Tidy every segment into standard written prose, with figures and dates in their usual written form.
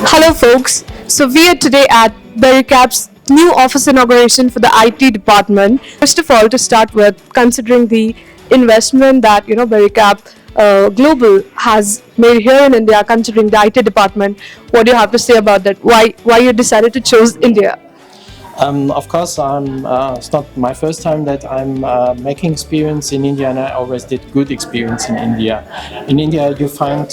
Hello, folks. So we are today at Bericap's new office inauguration for the IT department. First of all, to start with, considering the investment that Bericap Global has made here in India, considering the IT department, what do you have to say about that? Why you decided to choose India? Of course, it's not my first time that I'm making experience in India, and I always did good experience in India. In India, you find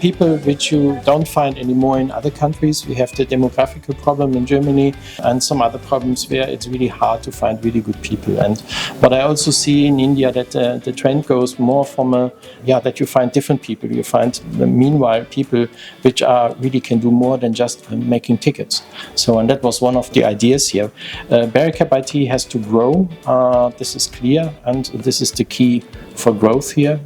people which you don't find anymore in other countries. We have the demographical problem in Germany and some other problems where it's really hard to find really good people. And what I also see in India that the trend goes more from that you find different people. You find meanwhile people which really can do more than just making tickets. And that was one of the ideas here. Bericap IT has to grow, this is clear, and this is the key for growth here.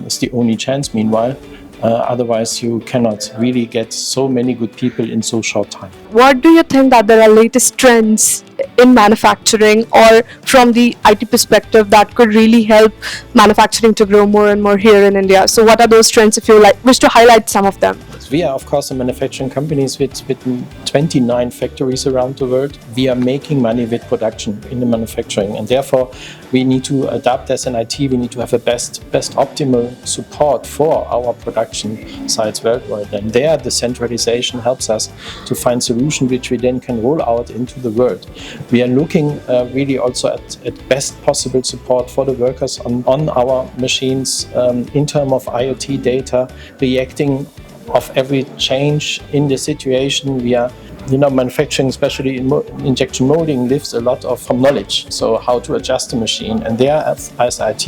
It's the only chance meanwhile. Otherwise you cannot really get so many good people in so short time. What do you think that there are latest trends in manufacturing or from the IT perspective that could really help manufacturing to grow more and more here in India? So what are those trends, if you wish to highlight some of them? We are, of course, a manufacturing company with 29 factories around the world. We are making money with production in the manufacturing, and therefore we need to adapt as an IT. We need to have a best optimal support for our production sites worldwide. And there, the centralization helps us to find solutions which we then can roll out into the world. We are looking really also at best possible support for the workers on our machines in terms of IoT data, reacting of every change in the situation. We are manufacturing, especially in injection molding, lives a lot from knowledge. So how to adjust the machine, and there as IT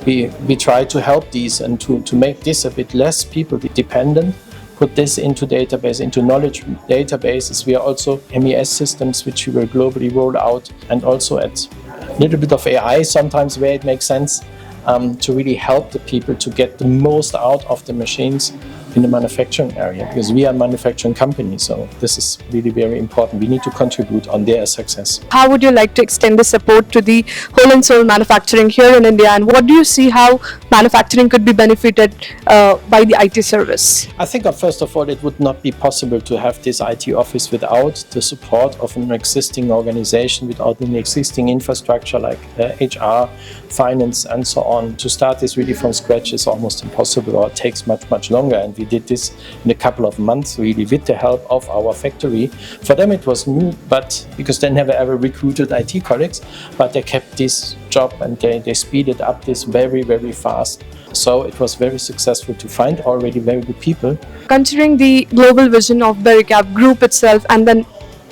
we try to help these and to make this a bit less people dependent. Put this into database, into knowledge databases. We are also MES systems which we will globally roll out, and also at a little bit of AI sometimes where it makes sense to really help the people to get the most out of the machines in the manufacturing area, because we are a manufacturing company, so this is really very important. We need to contribute on their success. How would you like to extend the support to the whole and soul manufacturing here in India, and what do you see how manufacturing could be benefited by the IT service? I think first of all it would not be possible to have this IT office without the support of an existing organization, without an existing infrastructure like HR, finance and so on. To start this really from scratch is almost impossible, or it takes much longer, and we did this in a couple of months really with the help of our factory. For them it was new, but because they never ever recruited IT colleagues, but they kept this job and they speeded up this very fast. So it was very successful to find already very good people. Considering the global vision of Bericap Group itself and then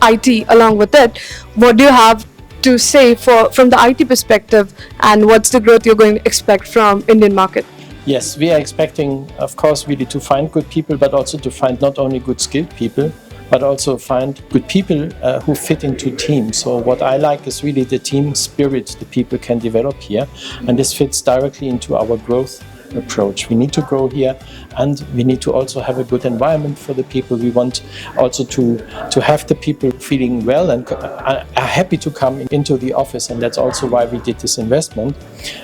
IT along with it, what do you have to say from the IT perspective, and what's the growth you're going to expect from Indian market? Yes, we are expecting, of course, really to find good people, but also to find not only good skilled people, but also find good people who fit into teams. So what I like is really the team spirit the people can develop here, and this fits directly into our growth approach. We need to grow here, and we need to also have a good environment for the people. We want also to have the people feeling well and are happy to come into the office, and that's also why we did this investment.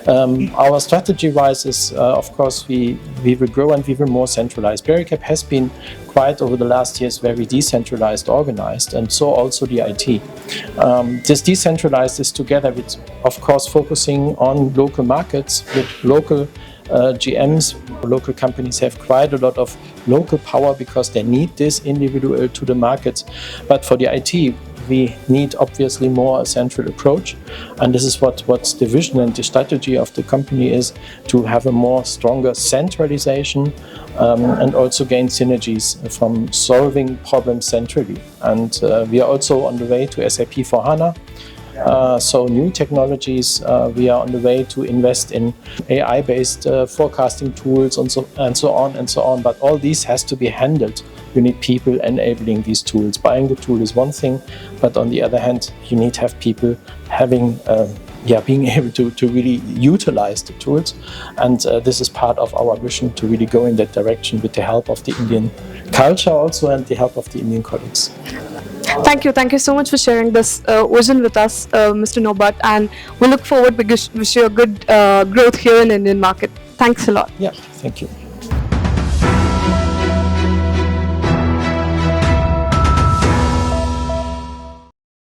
Our strategy wise is of course we will grow and we will more centralize. Bericap has been quite over the last years very decentralized, organized, and so also the IT. This decentralized is together with, of course, focusing on local markets with local GMs. Local companies have quite a lot of local power because they need this individual to the markets. But for the IT, we need obviously more a central approach, and this is what's the vision and the strategy of the company is, to have a more stronger centralization and also gain synergies from solving problems centrally. And we are also on the way to SAP for HANA. So new technologies, we are on the way to invest in AI-based forecasting tools and so on. But all these has to be handled. You need people enabling these tools. Buying the tool is one thing, but on the other hand, you need to have people having, being able to really utilize the tools. And this is part of our vision to really go in that direction with the help of the Indian culture also and the help of the Indian colleagues. Thank you so much for sharing this vision with us, Mr. Norbert, and we look forward to wish you a good growth here in Indian market. Thanks a lot. Yeah, thank you.